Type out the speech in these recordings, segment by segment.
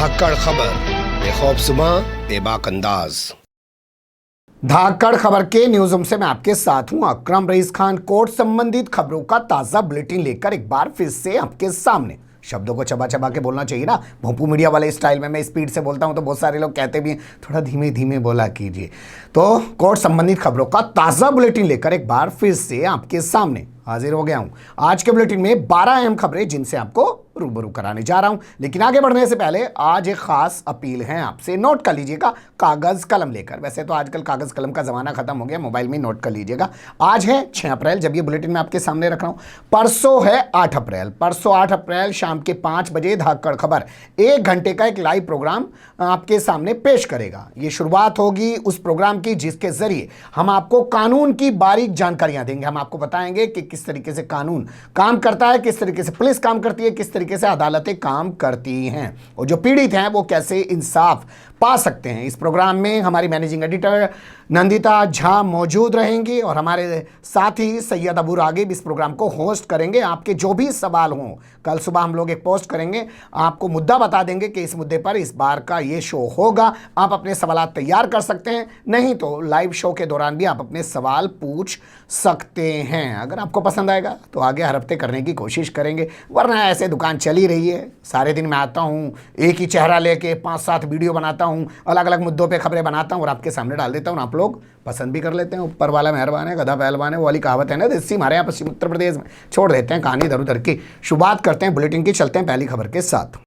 धाकड़ खबर, बेखौफ सुबह, बेबाक अंदाज। धाकड़ खबर के न्यूज रूम से मैं आपके साथ हूं अकरम रईस खान। कोर्ट संबंधित खबरों का ताजा बुलेटिन लेकर एक बार फिर से आपके सामने। शब्दों को चबा चबा के बोलना चाहिए ना, भोंपू मीडिया वाले स्टाइल में। मैं स्पीड से बोलता हूं तो बहुत सारे लोग कहते भी हैं थोड़ा धीमे धीमे बोला कीजिए। तो कोर्ट संबंधित खबरों का ताजा बुलेटिन लेकर एक बार फिर से आपके सामने हाजिर हो गया हूं। आज के बुलेटिन में 12 अहम खबरें जिनसे आपको रूबरू कराने जा रहा हूं। लेकिन आगे बढ़ने से पहले आज एक खास अपील है आपसे, नोट कर लीजिएगा कागज कलम लेकर। वैसे तो आजकल कागज कलम का जमाना खत्म हो गया, मोबाइल में नोट कर लीजिएगा। आज है 6 अप्रैल जब ये बुलेटिन मैं आपके सामने रख रहा हूं। परसों है 8 अप्रैल। परसों 8 अप्रैल शाम के 5 बजे धाकड़ खबर 1 घंटे का एक लाइव प्रोग्राम आपके सामने पेश करेगा। ये शुरुआत होगी उस प्रोग्राम की जिसके जरिए हम आपको कानून की बारीक जानकारियां देंगे। हम आपको बताएंगे कि किस तरीके से कानून काम करता है, किस तरीके से पुलिस काम करती है, किस तरीके से अदालतें काम करती हैं और जो पीड़ित हैं वो कैसे इंसाफ पा सकते हैं। इस प्रोग्राम में हमारी मैनेजिंग एडिटर नंदिता झा मौजूद रहेंगी और हमारे साथ ही सैयद अबू रागिब इस प्रोग्राम को होस्ट करेंगे। आपके जो भी सवाल हों, कल सुबह हम लोग एक पोस्ट करेंगे, आपको मुद्दा बता देंगे कि इस मुद्दे पर इस बार का ये शो होगा। आप अपने सवाल तैयार कर सकते हैं, नहीं तो लाइव शो के दौरान भी आप अपने सवाल पूछ सकते हैं। अगर आपको पसंद आएगा तो आगे हर हफ्ते करने की कोशिश करेंगे, वरना ऐसे दुकान चली रही है। सारे दिन मैं आता हूँ, एक ही चेहरा लेके 5-7 वीडियो बनाता हूँ, अलग अलग मुद्दों पे खबरें बनाता हूँ और आपके सामने डाल देता हूँ। आप लोग पसंद भी कर लेते हैं। ऊपर वाला मेहरबान है, गधा पहलवान है, वो वाली कहावत है ना देसी, हमारे यहाँ पश्चिम उत्तर प्रदेश में। छोड़ देते हैं कहानी इधर उधर की, शुरुआत करते हैं बुलेटिन की। चलते हैं पहली खबर के साथ।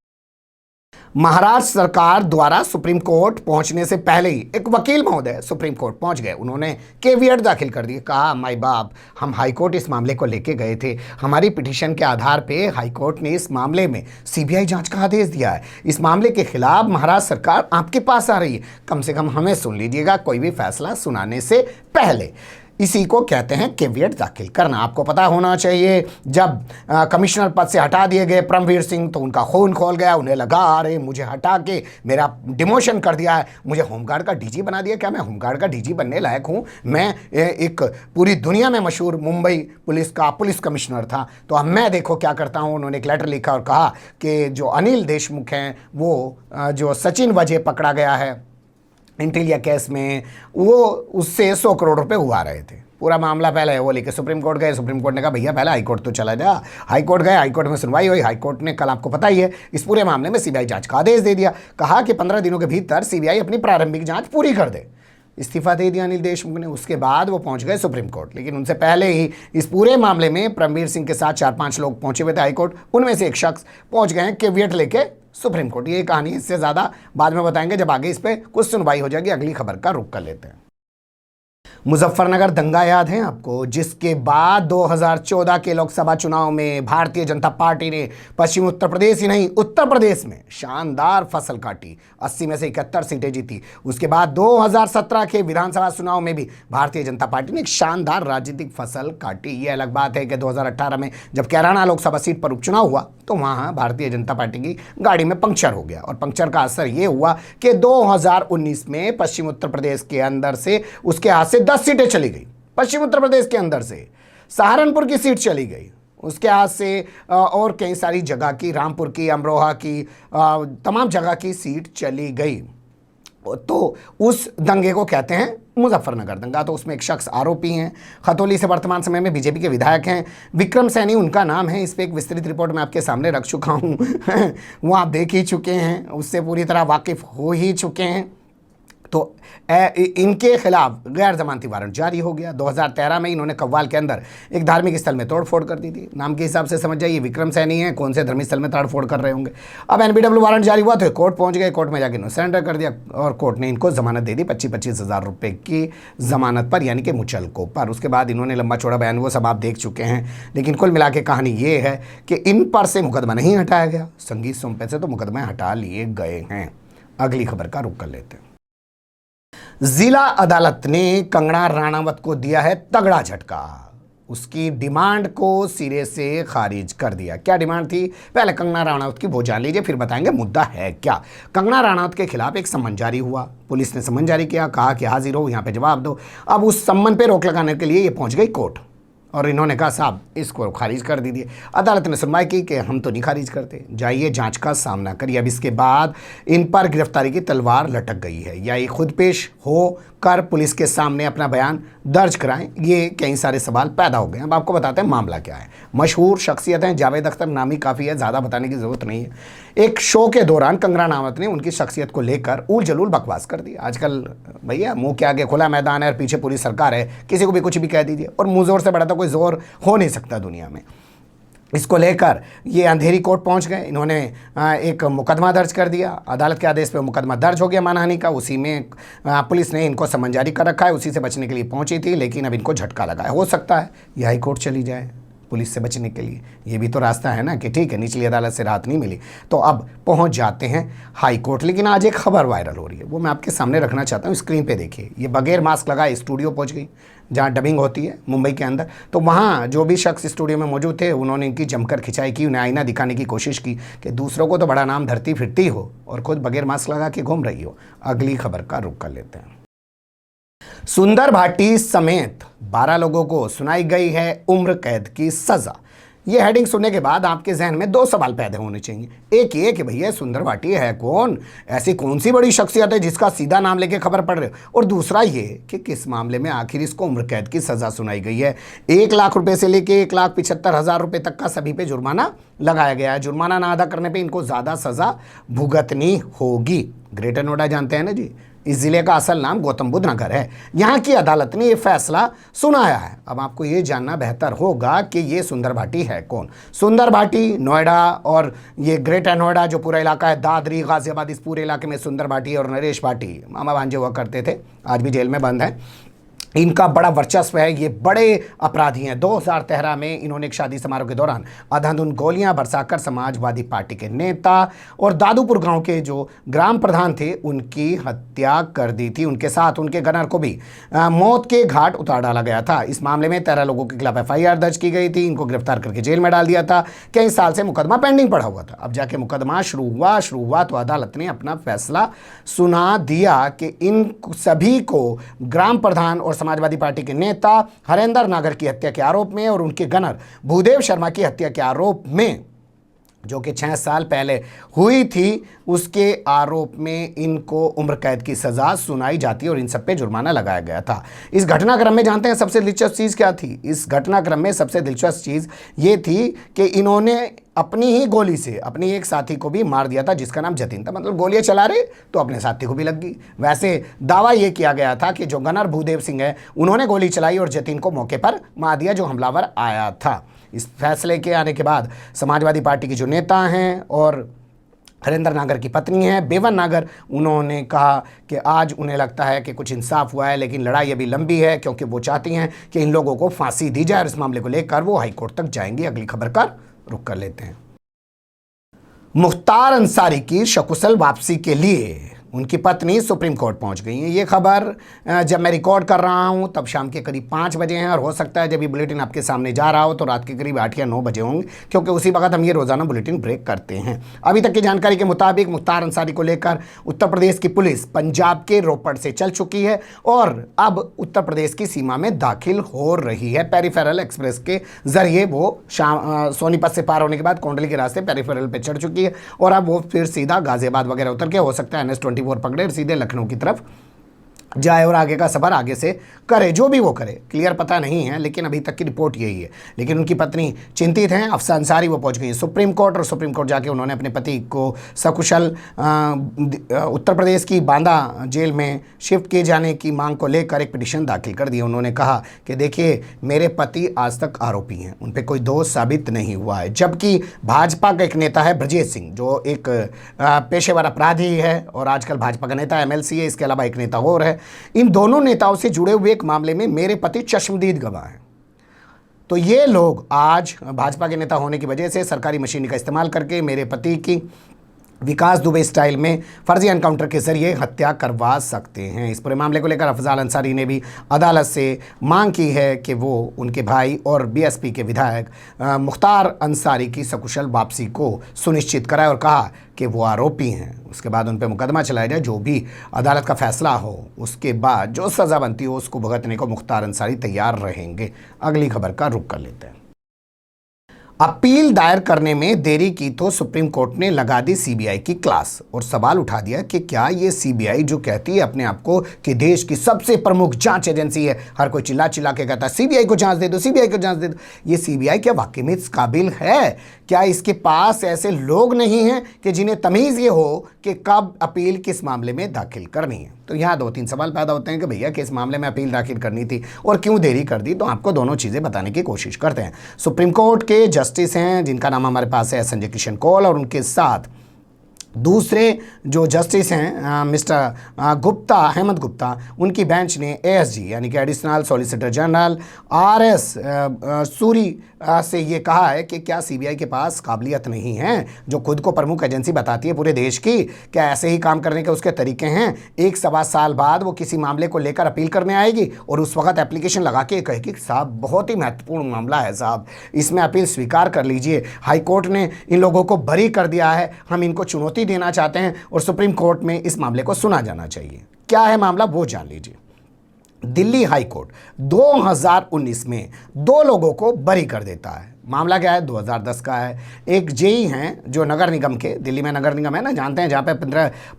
महाराष्ट्र सरकार द्वारा सुप्रीम कोर्ट पहुंचने से पहले ही एक वकील महोदय सुप्रीम कोर्ट पहुंच गए। उन्होंने केवियट दाखिल कर दिए। कहा, माई बाप, हम हाईकोर्ट इस मामले को लेके गए थे। हमारी पिटीशन के आधार पे हाईकोर्ट ने इस मामले में सीबीआई जांच का आदेश दिया है। इस मामले के खिलाफ महाराष्ट्र सरकार आपके पास आ रही है। कम से कम हमें सुन लीजिएगा कोई भी फैसला सुनाने से पहले। इसी को कहते हैं केवियट दाखिल करना। आपको पता होना चाहिए, जब कमिश्नर पद से हटा दिए गए परमवीर सिंह तो उनका खून खोल गया। उन्हें लगा अरे मुझे हटा के मेरा डिमोशन कर दिया है, मुझे होमगार्ड का डीजी बना दिया। क्या मैं होमगार्ड का डीजी बनने लायक हूँ? मैं एक पूरी दुनिया में मशहूर मुंबई पुलिस का पुलिस कमिश्नर था। तो अब मैं देखो क्या करता हूँ। उन्होंने एक लेटर लिखा और कहा कि जो अनिल देशमुख हैं, वो जो सचिन वजह पकड़ा गया है इंटीलिया केस में, वो उससे 100 करोड़ रुपए हुआ रहे थे। पूरा मामला पहले वो लेके सुप्रीम कोर्ट गए। सुप्रीम कोर्ट ने कहा भैया पहले हाईकोर्ट तो चला जा। हाईकोर्ट गए, हाईकोर्ट में सुनवाई हुई। हाईकोर्ट ने कल आपको पता ही है इस पूरे मामले में सीबीआई जांच का आदेश दे दिया। कहा कि 15 दिनों के भीतर सीबीआई अपनी प्रारंभिक जांच पूरी कर दे। इस्तीफा दे दिया अनिल देशमुख ने। उसके बाद वो पहुंच गए सुप्रीम कोर्ट। लेकिन उनसे पहले ही इस पूरे मामले में परमवीर सिंह के साथ 4-5 लोग पहुंचे हुए थे हाईकोर्ट। उनमें से एक शख्स पहुंच गए हैं केवियट लेके सुप्रीम कोर्ट। ये कहानी इससे ज़्यादा बाद में बताएंगे जब आगे इस पर कुछ सुनवाई हो जाएगी। अगली खबर का रुख कर लेते हैं। मुजफ्फरनगर दंगा याद है आपको, जिसके बाद 2014 के लोकसभा चुनाव में भारतीय जनता पार्टी ने पश्चिम उत्तर प्रदेश ही नहीं उत्तर प्रदेश में शानदार फसल काटी। 80 में से 71 सीटें जीती। उसके बाद 2017 के विधानसभा चुनाव में भी भारतीय जनता पार्टी ने एक शानदार राजनीतिक फसल काटी। ये अलग बात है कि 2018 में जब कैराना लोकसभा सीट पर उपचुनाव हुआ तो वहाँ भारतीय जनता पार्टी की गाड़ी में पंक्चर हो गया और पंक्चर का असर ये हुआ कि 2019 में पश्चिम उत्तर प्रदेश के अंदर से उसके हाथ से 10 सीटें चली गई। पश्चिम उत्तर प्रदेश के अंदर से सहारनपुर की सीट चली गई उसके हाथ से, और कई सारी जगह की, रामपुर की, अमरोहा की, तमाम जगह की सीट चली गई। तो उस दंगे को कहते हैं मुजफ्फरनगर दंगा। तो उसमें एक शख्स आरोपी हैं, खतौली से वर्तमान समय में बीजेपी के विधायक हैं, विक्रम सैनी उनका नाम है। इस पर एक विस्तृत रिपोर्ट मैं आपके सामने रख चुका हूँ वो आप देख ही चुके हैं, उससे पूरी तरह वाकिफ हो ही चुके हैं। तो इनके खिलाफ गैर जमानती वारंट जारी हो गया। 2013 में इन्होंने कव्वाल के अंदर एक धार्मिक स्थल में तोड़फोड़ कर दी थी। नाम के हिसाब से समझ जाइए विक्रम सैनी है, कौन से धार्मिक स्थल में तोड़फोड़ कर रहे होंगे। अब एनबीडब्ल्यू वारंट जारी हुआ तो कोर्ट पहुंच गए। कोर्ट में जाकर इन्होंने सरेंडर कर दिया और कोर्ट ने इनको जमानत दे दी 25-25 हज़ार रुपये की जमानत पर, यानी कि मुचलकों पर। उसके बाद इन्होंने लंबा चौड़ा बयान वो सब आप देख चुके हैं। लेकिन कुल मिला के कहानी ये है कि इन पर से मुकदमा नहीं हटाया गया, संगीत सोमपे से तो मुकदमे हटा लिए गए हैं। अगली खबर का रुख कर लेते हैं। जिला अदालत ने कंगना राणावत को दिया है तगड़ा झटका। उसकी डिमांड को सिरे से खारिज कर दिया। क्या डिमांड थी? पहले कंगना राणावत की वो जान लीजिए, फिर बताएंगे मुद्दा है क्या। कंगना राणावत के खिलाफ एक सम्मन जारी हुआ। पुलिस ने सम्मन जारी किया, कहा कि हाजिर हो, यहाँ पे जवाब दो। अब उस सम्मन पे रोक लगाने के लिए ये पहुंच गई कोर्ट। और इन्होंने कहा साहब इसको खारिज कर दीजिए। अदालत ने सुनवाई की कि हम तो नहीं खारिज करते, जाइए जांच का सामना करिए। अब इसके बाद इन पर गिरफ्तारी की तलवार लटक गई है, या ये खुद पेश हो कर पुलिस के सामने अपना बयान दर्ज कराएं, ये कई सारे सवाल पैदा हो गए। अब आपको बताते हैं मामला क्या है। मशहूर शख्सियत हैं, जावेद अख्तर नाम ही काफ़ी है, ज़्यादा बताने की ज़रूरत नहीं है। एक शो के दौरान कंगना रनावत ने उनकी शख्सियत को लेकर उल जलूल बकवास कर दी। आजकल भैया मुंह के आगे खुला मैदान है और पीछे पूरी सरकार है, किसी को भी कुछ भी कह दीजिए, और मुंह जोर से बड़ा तो कोई जोर हो नहीं सकता दुनिया में। इसको लेकर ये अंधेरी कोर्ट पहुंच गए। इन्होंने एक मुकदमा दर्ज कर दिया। अदालत के आदेश पे मुकदमा दर्ज हो गया मानहानि का। उसी में पुलिस ने इनको समन जारी कर रखा है। उसी से बचने के लिए पहुंची थी, लेकिन अब इनको झटका लगा है। हो सकता है ये हाई कोर्ट चली जाए पुलिस से बचने के लिए। ये भी तो रास्ता है ना कि ठीक है निचली अदालत से राहत नहीं मिली तो अब पहुंच जाते हैं हाई कोर्ट। लेकिन आज एक खबर वायरल हो रही है, वो मैं आपके सामने रखना चाहता हूँ। स्क्रीन पे देखिए, ये बगैर मास्क लगाए स्टूडियो पहुंच गई जहाँ डबिंग होती है मुंबई के अंदर। तो वहाँ जो भी शख्स स्टूडियो में मौजूद थे उन्होंने इनकी जमकर खिंचाई की, उन्हें आईना दिखाने की कोशिश की कि दूसरों को तो बड़ा नाम धरती फिरती हो और खुद बगैर मास्क लगा के घूम रही हो। अगली खबर का रुख कर लेते हैं। सुंदर भाटी समेत 12 लोगों को सुनाई गई है उम्र कैद की सजा। यह हेडिंग सुनने के बाद आपके जहन में 2 सवाल पैदा होने चाहिए। एक ये कि भैया सुंदर भाटी है कौन, ऐसी कौन सी बड़ी शख्सियत है जिसका सीधा नाम लेके खबर पड़ रही है, और दूसरा ये कि किस मामले में आखिर इसको उम्र कैद की सजा सुनाई गई है। 1 लाख रुपए से लेके 1,75,000 रुपए तक का सभी पे जुर्माना लगाया गया है। जुर्माना ना अदा करने पर इनको ज़्यादा सजा भुगतनी होगी। ग्रेटर नोएडा जानते हैं ना जी, इस जिले का असल नाम गौतम बुद्ध नगर है। यहाँ की अदालत ने यह फैसला सुनाया है। अब आपको ये जानना बेहतर होगा कि ये सुंदर भाटी है कौन। सुंदर भाटी नोएडा और ये ग्रेटर नोएडा जो पूरा इलाका है, दादरी गाजियाबाद, इस पूरे इलाके में सुंदर भाटी और नरेश भाटी मामा भांजे हुआ करते थे, आज भी जेल में बंद है। इनका बड़ा वर्चस्व है, ये बड़े अपराधी हैं। 2013 में इन्होंने एक शादी समारोह के दौरान अंधाधुंध गोलियां बरसाकर समाजवादी पार्टी के नेता और दादूपुर गांव के जो ग्राम प्रधान थे उनकी हत्या कर दी थी। उनके साथ उनके गनर को भी मौत के घाट उतार डाला गया था। इस मामले में 13 लोगों के खिलाफ FIR दर्ज की गई थी। इनको गिरफ्तार करके जेल में डाल दिया था। कई साल से मुकदमा पेंडिंग पड़ा हुआ था। अब जाके मुकदमा शुरू हुआ तो अदालत ने अपना फैसला सुना दिया कि इन सभी को ग्राम प्रधान और समाजवादी पार्टी के नेता हरेंद्र नागर की हत्या के आरोप में और उनके गनर भूदेव शर्मा की हत्या के आरोप में, जो कि 6 साल पहले हुई थी, उसके आरोप में इनको उम्र कैद की सजा सुनाई जाती और इन सब पे जुर्माना लगाया गया था। इस घटनाक्रम में जानते हैं सबसे दिलचस्प चीज़ क्या थी? इस घटनाक्रम में सबसे दिलचस्प चीज़ ये थी कि इन्होंने अपनी ही गोली से अपनी एक साथी को भी मार दिया था जिसका नाम जतिन था। मतलब गोलियां चला रहे तो अपने साथी को भी लग गई। वैसे दावा यह किया गया था कि जो गनर भूदेव सिंह है उन्होंने गोली चलाई और जतिन को मौके पर मार दिया जो हमलावर आया था। इस फैसले के आने के बाद समाजवादी पार्टी के जो नेता हैं और हरेंद्र नागर की पत्नी है बेवन नागर, उन्होंने कहा कि आज उन्हें लगता है कि कुछ इंसाफ हुआ है, लेकिन लड़ाई अभी लंबी है क्योंकि वो चाहती हैं कि इन लोगों को फांसी दी जाए और इस मामले को लेकर वो हाईकोर्ट तक जाएंगी। अगली खबर का रुख कर लेते हैं। मुख्तार अंसारी की सकुशल वापसी के लिए उनकी पत्नी सुप्रीम कोर्ट पहुंच गई हैं। ये खबर जब मैं रिकॉर्ड कर रहा हूं तब शाम के करीब 5 बजे हैं और हो सकता है जब ये बुलेटिन आपके सामने जा रहा हो तो रात के करीब 8 या 9 बजे होंगे, क्योंकि उसी वक्त हम ये रोज़ाना बुलेटिन ब्रेक करते हैं। अभी तक की जानकारी के मुताबिक मुख्तार अंसारी को लेकर उत्तर प्रदेश की पुलिस पंजाब के रोपड़ से चल चुकी है और अब उत्तर प्रदेश की सीमा में दाखिल हो रही है। पेरीफेरल एक्सप्रेस के जरिए वो सोनीपत से पार होने के बाद कोंडली के रास्ते पेरीफेरल पे चढ़ चुकी है और अब वो फिर सीधा गाजियाबाद वगैरह उतर के हो सकता है NH-24 पकड़े सीधे लखनऊ की तरफ जाए और आगे का सफर आगे से करे। जो भी वो करे क्लियर पता नहीं है, लेकिन अभी तक की रिपोर्ट यही है। लेकिन उनकी पत्नी चिंतित हैं। अफसा अंसारी वो पहुंच गई सुप्रीम कोर्ट और सुप्रीम कोर्ट जाके उन्होंने अपने पति को सकुशल उत्तर प्रदेश की बांदा जेल में शिफ्ट किए जाने की मांग को लेकर एक पिटीशन दाखिल कर दी। उन्होंने कहा कि देखिए मेरे पति आज तक आरोपी हैं, उन पर कोई दोष साबित नहीं हुआ है। जबकि भाजपा का एक नेता है ब्रजेश सिंह जो एक पेशेवर अपराधी है और आजकल भाजपा का नेता MLC है, इसके अलावा एक नेता और है। इन दोनों नेताओं से जुड़े हुए एक मामले में मेरे पति चश्मदीद गवाह हैं। तो ये लोग आज भाजपा के नेता होने की वजह से सरकारी मशीनरी का इस्तेमाल करके मेरे पति की विकास दुबे स्टाइल में फर्जी एनकाउंटर के जरिए हत्या करवा सकते हैं। इस पूरे मामले को लेकर अफजाल अंसारी ने भी अदालत से मांग की है कि वो उनके भाई और बीएसपी के विधायक मुख्तार अंसारी की सकुशल वापसी को सुनिश्चित कराए और कहा कि वो आरोपी हैं। उसके बाद उन पर मुकदमा चलाया जाए, जो भी अदालत का फैसला हो उसके बाद जो सज़ा बनती हो उसको भुगतने को मुख्तार अंसारी तैयार रहेंगे। अगली खबर का रुख कर लेते हैं। अपील दायर करने में देरी की तो सुप्रीम कोर्ट ने लगा दी सीबीआई की क्लास और सवाल उठा दिया कि क्या ये सीबीआई जो कहती है अपने आप को कि देश की सबसे प्रमुख जांच एजेंसी है, हर कोई चिल्ला चिल्ला के कहता है सीबीआई को जांच दे दो, सीबीआई को जांच दे दो, ये सीबीआई क्या वाकई में इस काबिल है? क्या इसके पास ऐसे लोग नहीं हैं कि जिन्हें तमीज़ ये हो कि कब अपील किस मामले में दाखिल करनी है? तो यहाँ 2-3 सवाल पैदा होते हैं कि भैया किस मामले में अपील दाखिल करनी थी और क्यों देरी कर दी। तो आपको दोनों चीज़ें बताने की कोशिश करते हैं। सुप्रीम कोर्ट के जस्टिस हैं जिनका नाम हमारे पास है संजय किशन कौल, और उनके साथ दूसरे जो जस्टिस हैं मिस्टर गुप्ता, हेमंत गुप्ता, उनकी बेंच ने एएसजी यानी कि additional solicitor general RS Suri से ये कहा है कि क्या सीबीआई के पास काबिलियत नहीं है, जो खुद को प्रमुख एजेंसी बताती है पूरे देश की, क्या ऐसे ही काम करने के उसके तरीके हैं? 1-1.25 साल बाद वो किसी मामले को लेकर अपील करने आएगी और उस वक्त एप्लीकेशन लगा के कहेगी साहब बहुत ही महत्वपूर्ण मामला है साहब, इसमें अपील स्वीकार कर लीजिए, हाईकोर्ट ने इन लोगों को बरी कर दिया है, हम इनको चुनौती देना चाहते हैं और सुप्रीम कोर्ट में इस मामले को सुना जाना चाहिए। क्या है मामला वो जान लीजिए। दिल्ली हाई कोर्ट 2019 में 2 लोगों को बरी कर देता है। मामला क्या है? 2010 का है। एक जेई हैं जो नगर निगम के, दिल्ली में नगर निगम है ना, जानते हैं, जहाँ पे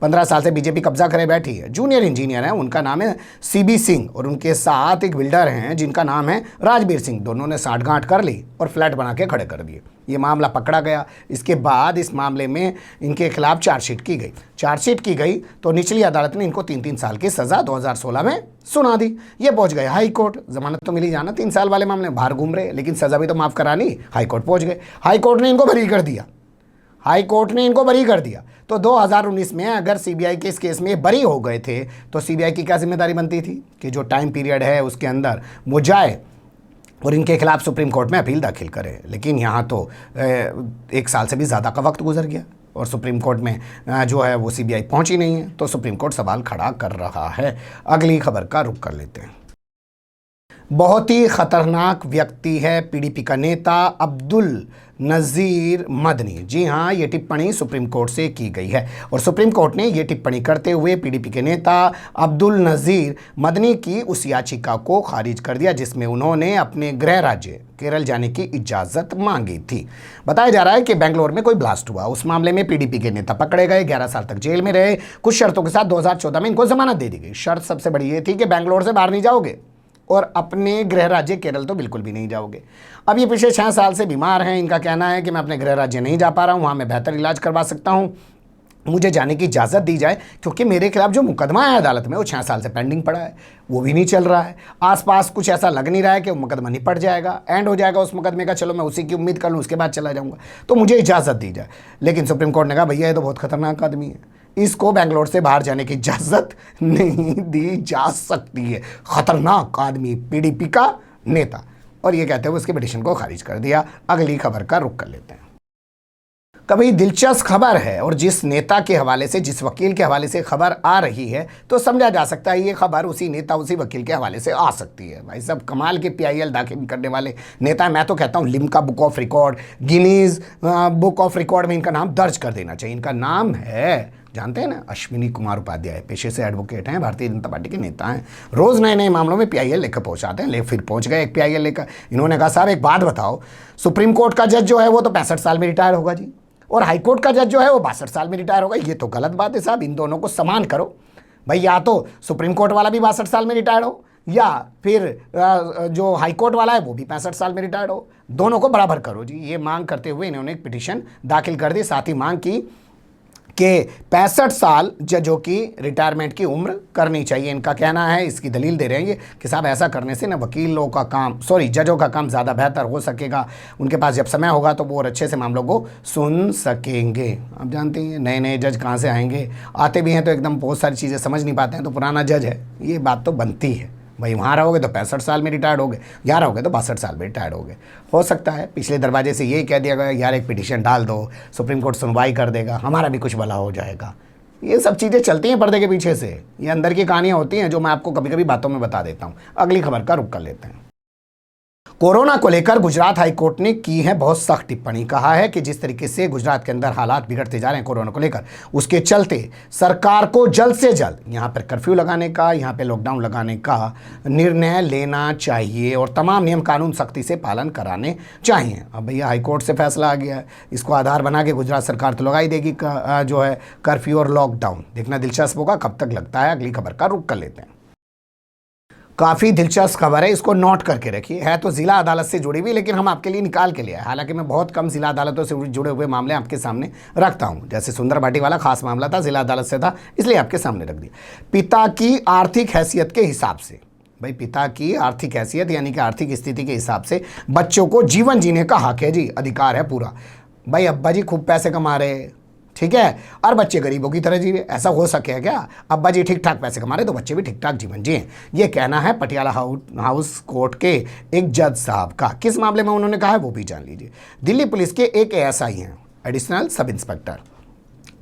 15 साल से बीजेपी कब्जा करे बैठी है, जूनियर इंजीनियर है, उनका नाम है सीबी सिंह, और उनके साथ एक बिल्डर हैं जिनका नाम है राजबीर सिंह। दोनों ने साठगांठ कर ली और फ्लैट बना के खड़े कर दिए। ये मामला पकड़ा गया। इसके बाद इस मामले में इनके खिलाफ चार्जशीट की गई तो निचली अदालत ने इनको 3-3 साल की सज़ा 2016 में सुना दी। ये पहुंच गए हाई कोर्ट, जमानत तो मिली जाना, 3 साल वाले मामले बाहर घूम रहे, लेकिन सज़ा भी तो माफ़ करानी। हाई कोर्ट पहुंच गए, हाई कोर्ट ने इनको बरी कर दिया। तो 2019 में अगर सीबीआई के इस केस में बरी हो गए थे तो सीबीआई की क्या जिम्मेदारी बनती थी कि जो टाइम पीरियड है उसके अंदर वो जाए और इनके खिलाफ सुप्रीम कोर्ट में अपील दाखिल करे। लेकिन यहाँ तो 1 साल से भी ज़्यादा का वक्त गुजर गया और सुप्रीम कोर्ट में जो है वो सीबीआई पहुंची नहीं है, तो सुप्रीम कोर्ट सवाल खड़ा कर रहा है। अगली खबर का रुख कर लेते हैं। बहुत ही खतरनाक व्यक्ति है पीडीपी का नेता अब्दुल नज़ीर मदनी। जी हाँ, ये टिप्पणी सुप्रीम कोर्ट से की गई है और सुप्रीम कोर्ट ने ये टिप्पणी करते हुए पीडीपी के नेता अब्दुल नज़ीर मदनी की उस याचिका को खारिज कर दिया जिसमें उन्होंने अपने गृह राज्य केरल जाने की इजाज़त मांगी थी। बताया जा रहा है कि बेंगलोर में कोई ब्लास्ट हुआ, उस मामले में पीडीपी के नेता पकड़े गए, 11 साल तक जेल में रहे। कुछ शर्तों के साथ 2014 में इनको जमानत दे दी गई। शर्त सबसे बड़ी ये थी कि बेंगलोर से बाहर नहीं जाओगे और अपने गृह राज्य केरल तो बिल्कुल भी नहीं जाओगे। अब ये पिछले 6 साल से बीमार हैं। इनका कहना है कि मैं अपने गृह राज्य नहीं जा पा रहा हूँ, वहाँ मैं बेहतर इलाज करवा सकता हूँ, मुझे जाने की इजाज़त दी जाए, क्योंकि मेरे खिलाफ जो मुकदमा है अदालत में वो 6 साल से पेंडिंग पड़ा है, वो भी नहीं चल रहा है। आसपास कुछ ऐसा लग नहीं रहा है कि वो मुकदमा निपट जाएगा, एंड हो जाएगा उस मुकदमे का, चलो मैं उसी की उम्मीद कर लूँ, उसके बाद चला जाऊँगा, तो मुझे इजाज़त दी जाए। लेकिन सुप्रीम कोर्ट ने कहा भैया ये तो बहुत खतरनाक आदमी है, इसको बेंगलोर से बाहर जाने की इजाज़त नहीं दी जा सकती है। खतरनाक आदमी, पीडीपी का नेता, और ये कहते हुए उसके पिटीशन को खारिज कर दिया। अगली खबर का रुख कर लेते हैं। कभी दिलचस्प खबर है और जिस नेता के हवाले से, जिस वकील के हवाले से खबर आ रही है तो समझा जा सकता है ये खबर उसी नेता, उसी वकील के हवाले से आ सकती है। भाई सब कमाल के पीआईएल दाखिल करने वाले नेता। मैं तो कहता हूँ Limca book of record, Guinness book of record में इनका नाम दर्ज कर देना चाहिए। इनका नाम है, जानते हैं ना, अश्विनी कुमार उपाध्याय, पेशे से एडवोकेट हैं, भारतीय जनता पार्टी के नेता हैं। रोज़ नए नए मामलों में पीआईएल लेकर पहुंचाते हैं। फिर पहुंच गए एक पीआईएल लेकर। इन्होंने कहा साहब एक बात बताओ, सुप्रीम कोर्ट का जज जो है वो तो 65 साल में रिटायर होगा जी, और हाई कोर्ट का जज जो है वो 62 साल में रिटायर होगा। ये तो गलत बात है साहब, इन दोनों को समान करो भाई। या तो सुप्रीम कोर्ट वाला भी 62 साल में रिटायर हो, या फिर जो हाई कोर्ट वाला है वो भी 65 साल में रिटायर हो, दोनों को बराबर करो जी। ये मांग करते हुए इन्होंने एक पिटीशन दाखिल कर दी। साथ ही मांग की कि 65 साल जजों की रिटायरमेंट की उम्र करनी चाहिए। इनका कहना है, इसकी दलील दे रहे हैं ये, कि साहब ऐसा करने से ना वकीलों का काम, जजों का काम ज़्यादा बेहतर हो सकेगा। उनके पास जब समय होगा तो वो और अच्छे से मामलों को सुन सकेंगे। आप जानते हैं नए नए जज कहाँ से आएंगे, आते भी हैं तो एकदम बहुत सारी चीज़ें समझ नहीं पाते हैं, तो पुराना जज है, ये बात तो बनती है। भाई वहाँ रहोगे तो 65 साल में रिटायर्ड होगे, यहाँ रहोगे तो 62 साल में रिटायर्ड होगे। हो सकता है पिछले दरवाजे से यही कह दिया गया यार एक पिटीशन डाल दो, सुप्रीम कोर्ट सुनवाई कर देगा, हमारा भी कुछ भला हो जाएगा। ये सब चीज़ें चलती हैं पर्दे के पीछे से, ये अंदर की कहानियाँ होती हैं जो मैं आपको कभी कभी बातों में बता देता हूँ। अगली खबर का रुख कर लेते हैं। कोरोना को लेकर गुजरात हाईकोर्ट ने की है बहुत सख्त टिप्पणी। कहा है कि जिस तरीके से गुजरात के अंदर हालात बिगड़ते जा रहे हैं कोरोना को लेकर, उसके चलते सरकार को जल्द से जल्द यहाँ पर कर्फ्यू लगाने का, यहाँ पे लॉकडाउन लगाने का निर्णय लेना चाहिए और तमाम नियम कानून सख्ती से पालन कराने चाहिए। अब भैया हाईकोर्ट से फैसला आ गया है, इसको आधार बना के गुजरात सरकार तो लगाई देगी जो है कर्फ्यू और लॉकडाउन। देखना दिलचस्प होगा कब तक लगता है। अगली खबर का रुख कर लेते हैं। काफ़ी दिलचस्प खबर है, इसको नोट करके रखिए। है तो जिला अदालत से जुड़ी हुई, लेकिन हम आपके लिए निकाल के लिए, हालांकि मैं बहुत कम जिला अदालतों से जुड़े हुए मामले आपके सामने रखता हूं। जैसे सुंदर भाटी वाला खास मामला था, जिला अदालत से था, इसलिए आपके सामने रख दिया। पिता की आर्थिक हैसियत के हिसाब से, भाई पिता की आर्थिक हैसियत यानी कि आर्थिक स्थिति के हिसाब से बच्चों को जीवन जीने का हक है जी, अधिकार है पूरा। भाई अब्बा जी खूब पैसे कमा रहे, ठीक है, और बच्चे गरीबों की तरह जीवे, ऐसा हो सके क्या? अब्बा जी ठीक ठाक पैसे कमा रहे तो बच्चे भी ठीक ठाक जीवन जिए। ये कहना है पटियाला हाउस कोर्ट के एक जज साहब का। किस मामले में उन्होंने कहा है वो भी जान लीजिए। दिल्ली पुलिस के एक एएसआई हैं, एडिशनल सब इंस्पेक्टर,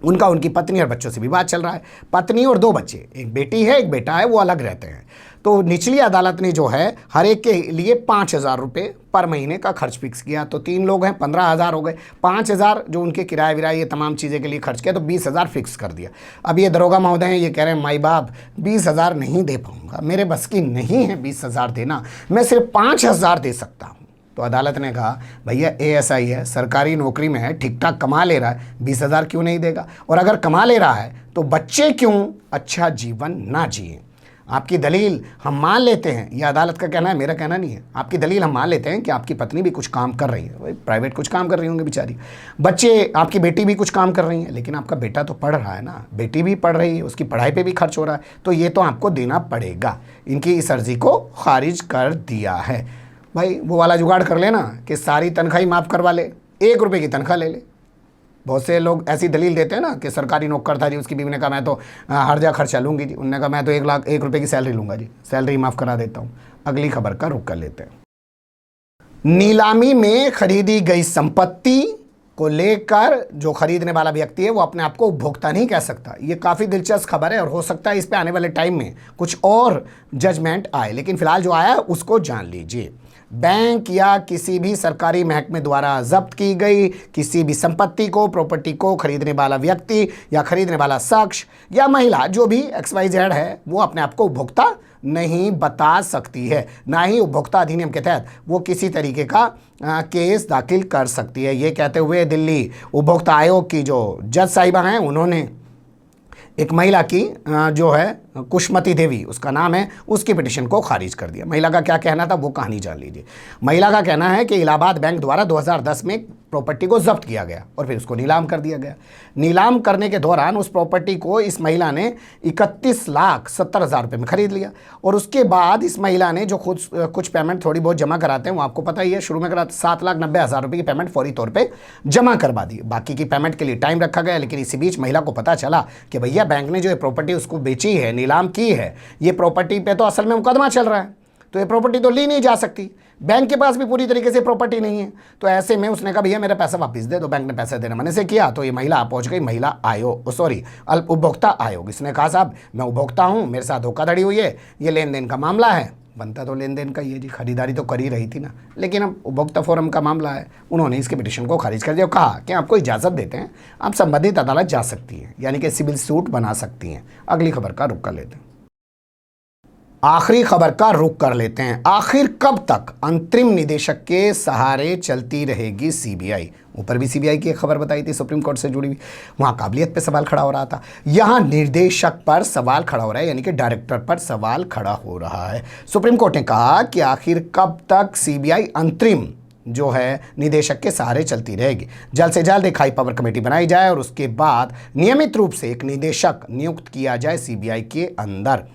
उनका उनकी पत्नी और बच्चों से भी बात चल रहा है। पत्नी और 2 बच्चे, एक बेटी है एक बेटा है, वो अलग रहते हैं। तो निचली अदालत ने जो है हर एक के लिए 5,000 रुपये पर महीने का खर्च फिक्स किया। तो 3 लोग हैं, 15,000 हो गए। 5,000 जो उनके किराए विराए ये तमाम चीज़ें के लिए खर्च किया, तो 20,000 फिक्स कर दिया। अब ये दरोगा महोदय हैं, ये कह रहे हैं माई बाप 20,000 नहीं दे पाऊंगा, मेरे बस की नहीं है 20,000 देना, मैं सिर्फ 5,000 दे सकता हूँ। तो अदालत ने कहा भैया एएसआई है, सरकारी नौकरी में है, ठीक ठाक कमा ले रहा है, 20,000 क्यों नहीं देगा? और अगर कमा ले रहा है तो बच्चे क्यों अच्छा जीवन ना जिए? आपकी दलील हम मान लेते हैं, यह अदालत का कहना है, मेरा कहना नहीं है। आपकी दलील हम मान लेते हैं कि आपकी पत्नी भी कुछ काम कर रही है, भाई प्राइवेट कुछ काम कर रही होंगी बेचारी, बच्चे आपकी बेटी भी कुछ काम कर रही हैं, लेकिन आपका बेटा तो पढ़ रहा है ना, बेटी भी पढ़ रही है, उसकी पढ़ाई पे भी खर्च हो रहा है, तो ये तो आपको देना पड़ेगा। इनकी इस अर्जी को खारिज कर दिया है। भाई वो वाला जुगाड़ कर लेना कि सारी तनख्वाह ही माफ़ करवा ले, 1 रुपये की तनख्वाह ले ले। बहुत से लोग ऐसी दलील देते हैं ना कि सरकारी नौकर था जी, उसकी बीवी ने कहा मैं तो हर जगह खर्चा लूँगी जी, उन्होंने कहा मैं तो 1 रुपये की सैलरी लूँगा जी, सैलरी माफ़ करा देता हूँ। अगली खबर का रुख कर लेते हैं। नीलामी में खरीदी गई संपत्ति को लेकर जो खरीदने वाला व्यक्ति है वो अपने आप को उपभोक्ता नहीं कह सकता। ये काफ़ी दिलचस्प खबर है और हो सकता है इस पे आने वाले टाइम में कुछ और जजमेंट आए, लेकिन फिलहाल जो आया उसको जान लीजिए। बैंक या किसी भी सरकारी महकमे द्वारा जब्त की गई किसी भी संपत्ति को, प्रॉपर्टी को खरीदने वाला व्यक्ति या खरीदने वाला शख्स या महिला जो भी XYZ है, वो अपने आप को उपभोक्ता नहीं बता सकती है, ना ही उपभोक्ता अधिनियम के तहत वो किसी तरीके का केस दाखिल कर सकती है। ये कहते हुए दिल्ली उपभोक्ता आयोग की जो जज साहिबा हैं, उन्होंने एक महिला की जो है कुशमती देवी उसका नाम है, उसकी पिटीशन को खारिज कर दिया। महिला का क्या कहना था वो कहानी जान लीजिए। महिला का कहना है कि इलाहाबाद बैंक द्वारा 2010 में प्रॉपर्टी को जब्त किया गया और फिर उसको नीलाम कर दिया गया। नीलाम करने के दौरान उस प्रॉपर्टी को इस महिला ने 31,70,000 रुपये में खरीद लिया और उसके बाद इस महिला ने जो खुद कुछ पेमेंट थोड़ी बहुत जमा कराते हैं, वो आपको पता ही है, शुरू में कराते 7,90,000 रुपये की पेमेंट फौरी तौर पर जमा करवा दी। बाकी की पेमेंट के लिए टाइम रखा गया, लेकिन इसी बीच महिला को पता चला कि भैया बैंक ने जो ये प्रॉपर्टी उसको बेची है, नीलाम की है, ये प्रॉपर्टी पे तो असल में मुकदमा चल रहा है, तो ये प्रॉपर्टी तो ली नहीं जा सकती, बैंक के पास भी पूरी तरीके से प्रॉपर्टी नहीं है। तो ऐसे में उसने कहा भैया मेरा पैसा वापस दे दो। बैंक ने पैसा देना मना से किया, तो ये महिला पहुंच गई महिला आयोग, सॉरी उपभोक्ता आयोग। इसने कहा साहब मैं उपभोक्ता हूं, मेरे साथ धोखाधड़ी हुई है, ये लेन देन का मामला है। बनता तो लेन देन का ये जी, खरीदारी तो कर ही रही थी ना, लेकिन अब उपभोक्ता फोरम का मामला है, उन्होंने इसके पिटीशन को खारिज कर दिया और कहा कि आपको इजाज़त देते हैं, आप संबंधित अदालत जा सकती हैं, यानी कि सिविल सूट बना सकती हैं। अगली खबर का रुख कर लेते हैं। आखिरी खबर का रुख कर लेते हैं। आखिर कब तक अंतरिम निदेशक के सहारे चलती रहेगी सीबीआई? ऊपर भी सीबीआई की एक खबर बताई थी सुप्रीम कोर्ट से जुड़ी हुई, वहां काबिलियत पे सवाल खड़ा हो रहा था, यहां निर्देशक पर सवाल खड़ा हो रहा है, यानी कि डायरेक्टर पर सवाल खड़ा हो रहा है। सुप्रीम कोर्ट ने कहा कि आखिर कब तक सीबीआई अंतरिम जो है निदेशक के सहारे चलती रहेगी। जल्द से जल्द एक हाई पावर कमेटी बनाई जाए और उसके बाद नियमित रूप से एक निदेशक नियुक्त किया जाए सीबीआई के अंदर।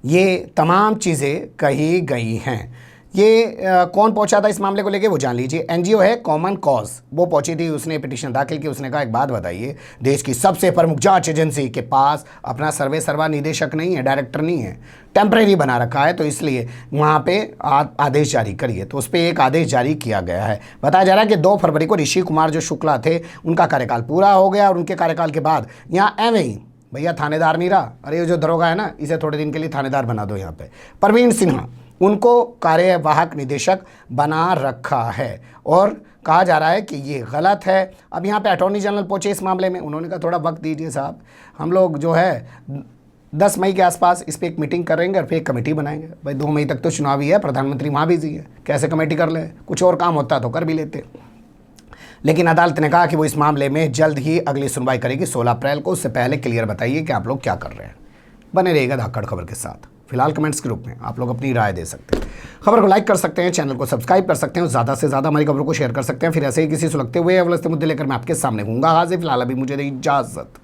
ये तमाम चीज़ें कही गई हैं। ये कौन पहुंचा था इस मामले को लेके वो जान लीजिए। एनजीओ है कॉमन कॉज, वो पहुंची थी, उसने पिटीशन दाखिल की। उसने कहा एक बात बताइए, देश की सबसे प्रमुख जांच एजेंसी के पास अपना सर्वा निदेशक नहीं है, डायरेक्टर नहीं है, टेम्परेरी बना रखा है, तो इसलिए वहाँ पे आदेश जारी करिए। तो उस पर एक आदेश जारी किया गया है। बताया जा रहा है कि 2 फरवरी को ऋषि कुमार जो शुक्ला थे, उनका कार्यकाल पूरा हो गया और उनके कार्यकाल के बाद यहाँ एवं ही भैया थानेदार नहीं रहा, अरे ये जो दरोगा है ना, इसे थोड़े दिन के लिए थानेदार बना दो। यहाँ पे प्रवीण सिन्हा, उनको कार्यवाहक निदेशक बना रखा है और कहा जा रहा है कि ये गलत है। अब यहाँ पे अटॉर्नी जनरल पहुंचे इस मामले में, उन्होंने कहा थोड़ा वक्त दीजिए साहब, हम लोग जो है 10 मई के आसपास इस पर एक मीटिंग करेंगे और फिर एक कमेटी बनाएंगे। भाई 2 मई तक तो चुनाव ही है, प्रधानमंत्री वहाँ बिजी है, कैसे कमेटी कर ले, कुछ और काम होता तो कर भी लेते। लेकिन अदालत ने कहा कि वो इस मामले में जल्द ही अगली सुनवाई करेगी 16 अप्रैल को। उससे पहले क्लियर बताइए कि आप लोग क्या कर रहे हैं। बने रहिएगा धाकड़ खबर के साथ। फिलहाल कमेंट्स के रूप में आप लोग अपनी राय दे सकते हैं, खबर को लाइक कर सकते हैं, चैनल को सब्सक्राइब कर सकते हैं, ज़्यादा से ज़्यादा हमारी खबरों को शेयर कर सकते हैं। फिर ऐसे ही किसी सुलगते हुए अवलस्त मुद्दे लेकर मैं आपके सामने हूँगा हाजिर। फिलहाल अभी मुझे दे इजाज़त।